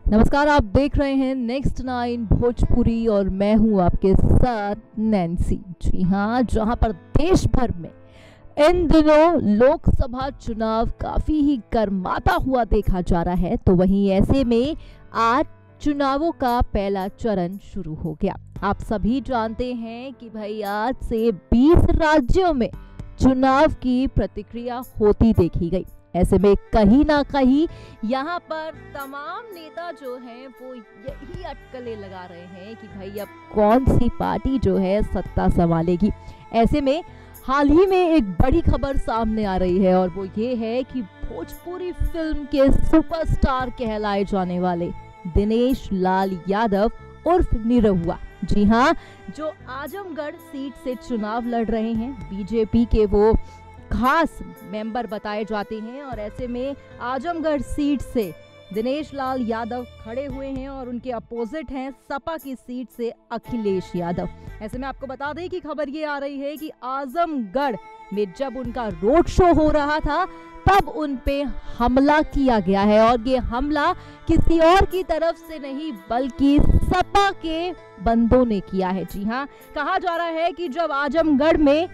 नमस्कार, आप देख रहे हैं नेक्स्ट 9 भोजपुरी और मैं हूं आपके साथ नैन्सी। जी हाँ, जहां पर देश भर में इन दिनों लोकसभा चुनाव काफी ही गर्माता हुआ देखा जा रहा है, तो वहीं ऐसे में आज चुनावों का पहला चरण शुरू हो गया। आप सभी जानते हैं कि भाई आज से 20 राज्यों में चुनाव की प्रतिक्रिया होती देखी गई। ऐसे में कहीं ना कहीं यहाँ पर तमाम नेता जो हैं वो यही अटकलें लगा रहे हैं कि भाई अब कौन सी पार्टी जो है सत्ता संभालेगी। ऐसे में हाल ही में एक बड़ी खबर सामने आ रही है और वो ये है कि भोजपुरी फिल्म के सुपरस्टार कहलाए जाने वाले दिनेश लाल यादव उर्फ निरहुआ, जी हाँ, जो आजमगढ़ सीट से चुनाव लड़ रहे हैं, बीजेपी के वो खास मेंबर बताए जाते हैं। और ऐसे में आजमगढ़ सीट से दिनेश लाल यादव खड़े हुए हैं और उनके अपोजिट हैं सपा की सीट से अखिलेश यादव। ऐसे में आपको बता दें कि खबर ये आ रही है कि आजमगढ़ में जब उनका रोड शो हो रहा था तब उन पे हमला किया गया है और ये हमला किसी और की तरफ से नहीं बल्कि सपा के बंदों ने किया है। जी हाँ, कहा जा रहा है कि जब आजमगढ़ में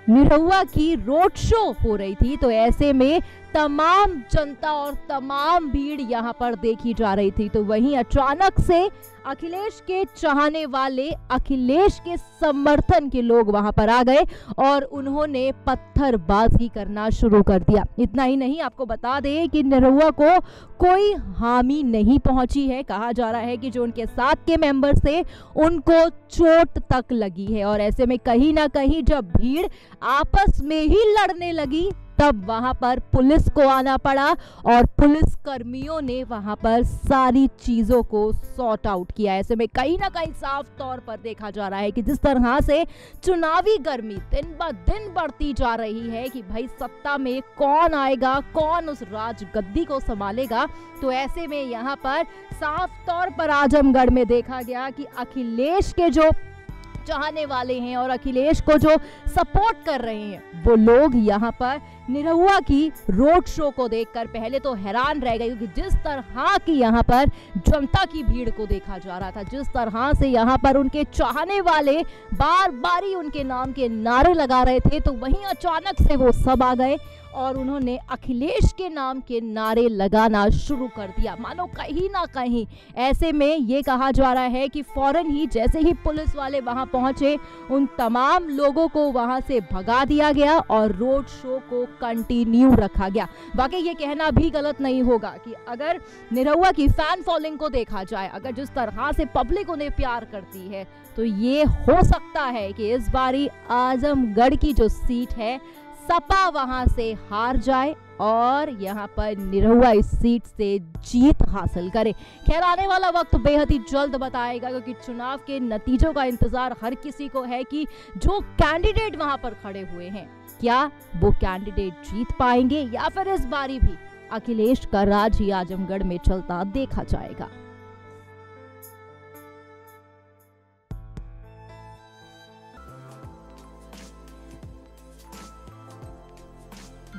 निरहुआ की रोड शो हो रही थी तो ऐसे में तमाम जनता और तमाम भीड़ यहाँ पर देखी जा रही थी, तो वहीं अचानक से अखिलेश के चाहने वाले, अखिलेश के समर्थन के लोग वहां पर आ गए और उन्होंने पत्थरबाजी करना शुरू कर दिया। इतना ही नहीं, आपको बता दें कि निरहुआ को कोई हामी नहीं पहुंची है। कहा जा रहा है कि जो उनके साथ के मेंबर्स थे उनको चोट तक लगी है और ऐसे में कहीं ना कहीं जब भीड़ आपस में ही लड़ने लगी तब वहां पर पुलिस को आना पड़ा और पुलिस कर्मियों ने वहां पर सारी चीजों को सॉर्ट आउट किया। ऐसे में कहीं ना कहीं साफ तौर पर देखा जा रहा है कि जिस तरह से चुनावी गर्मी दिन ब दिन बढ़ती जा रही है कि भाई सत्ता में कौन आएगा, कौन उस राजगद्दी को संभालेगा, तो ऐसे में यहाँ पर साफ तौर पर आजमगढ़ में देखा गया कि अखिलेश के जो चाहने वाले हैं और अखिलेश को जो सपोर्ट कर रहे हैं वो लोग यहाँ पर निरहुआ की रोड शो को देखकर पहले तो हैरान रह गए, क्योंकि जिस तरह की यहाँ पर जनता की भीड़ को देखा जा रहा था, जिस तरह से यहाँ पर उनके चाहने वाले बार बारी उनके नाम के नारे लगा रहे थे, तो वहीं अचानक से वो सब आ गए और उन्होंने अखिलेश के नाम के नारे लगाना शुरू कर दिया। मानो कहीं ना कहीं ऐसे में ये कहा जा रहा है कि फौरन ही जैसे ही पुलिस वाले वहां पहुंचे उन तमाम लोगों को वहां से भगा दिया गया और रोड शो को कंटिन्यू रखा गया। वाकई ये कहना भी गलत नहीं होगा कि अगर निरहुआ की फैन फॉलोइंग को देखा जाए, अगर जिस तरह से पब्लिक उन्हें प्यार करती है, तो ये हो सकता है कि इस बारी आजमगढ़ की जो सीट है सपा वहां से हार जाए और यहाँ पर निरहुआ इस सीट से जीत हासिल करे। खैर, आने वाला वक्त बेहद ही जल्द बताएगा, क्योंकि चुनाव के नतीजों का इंतजार हर किसी को है कि जो कैंडिडेट वहां पर खड़े हुए हैं क्या वो कैंडिडेट जीत पाएंगे या फिर इस बारी भी अखिलेश का राज ही आजमगढ़ में चलता देखा जाएगा।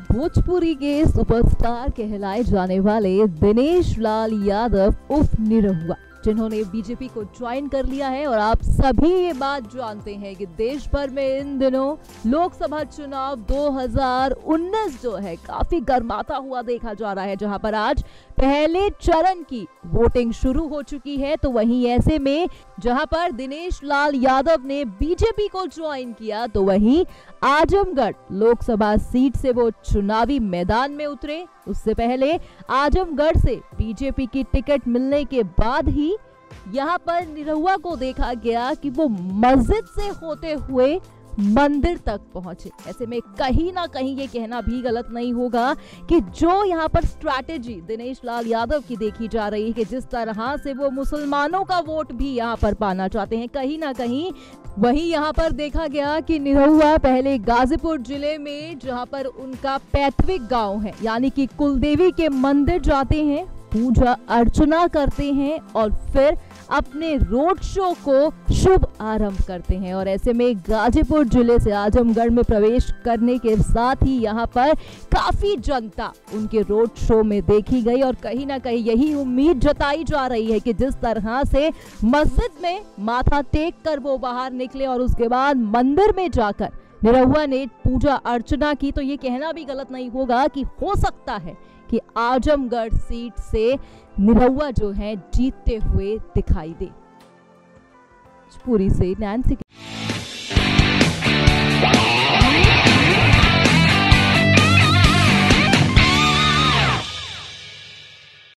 भोजपुरी के सुपरस्टार कहलाए जाने वाले दिनेश लाल यादव उर्फ निरहुआ, जिन्होंने बीजेपी को ज्वाइन कर लिया है, और आप सभी ये बात जानते हैं कि देश भर में इन दिनों लोकसभा चुनाव 2019 जो है काफी गर्माता हुआ देखा जा रहा है, जहां पर आज पहले चरण की वोटिंग शुरू हो चुकी है। तो वहीं ऐसे में जहां पर दिनेश लाल यादव ने बीजेपी को ज्वाइन किया, तो वहीं आजमगढ़ लोकसभा सीट से वो चुनावी मैदान में उतरे। उससे पहले आजमगढ़ से बीजेपी की टिकट मिलने के बाद ही यहाँ पर निरहुआ को देखा गया कि वो मस्जिद से होते हुए मंदिर तक पहुंचे। ऐसे में कहीं ना कहीं ये कहना भी गलत नहीं होगा कि जो यहाँ पर स्ट्रैटेजी दिनेश लाल यादव की देखी जा रही है कि जिस तरह से वो मुसलमानों का वोट भी यहाँ पर पाना चाहते हैं, कहीं ना कहीं वहीं यहाँ पर देखा गया कि निरहुआ पहले गाजीपुर जिले में, जहाँ पर उनका पैतृक गांव है, यानी कि कुलदेवी के मंदिर जाते हैं पूजा अर्चना करते हैं और फिर अपने रोड शो को शुभ आरंभ करते हैं। और ऐसे में गाजीपुर जिले से आजमगढ़ में प्रवेश करने के साथ ही यहाँ पर काफी जनता उनके रोड शो में देखी गई और कहीं ना कहीं यही उम्मीद जताई जा रही है कि जिस तरह से मस्जिद में माथा टेक कर वो बाहर निकले और उसके बाद मंदिर में जाकर निरहुआ ने पूजा अर्चना की, तो ये कहना भी गलत नहीं होगा कि हो सकता है कि आजमगढ़ सीट से निरहुआ जो है जीतते हुए दिखाई दे। पूरी से नैन्सी।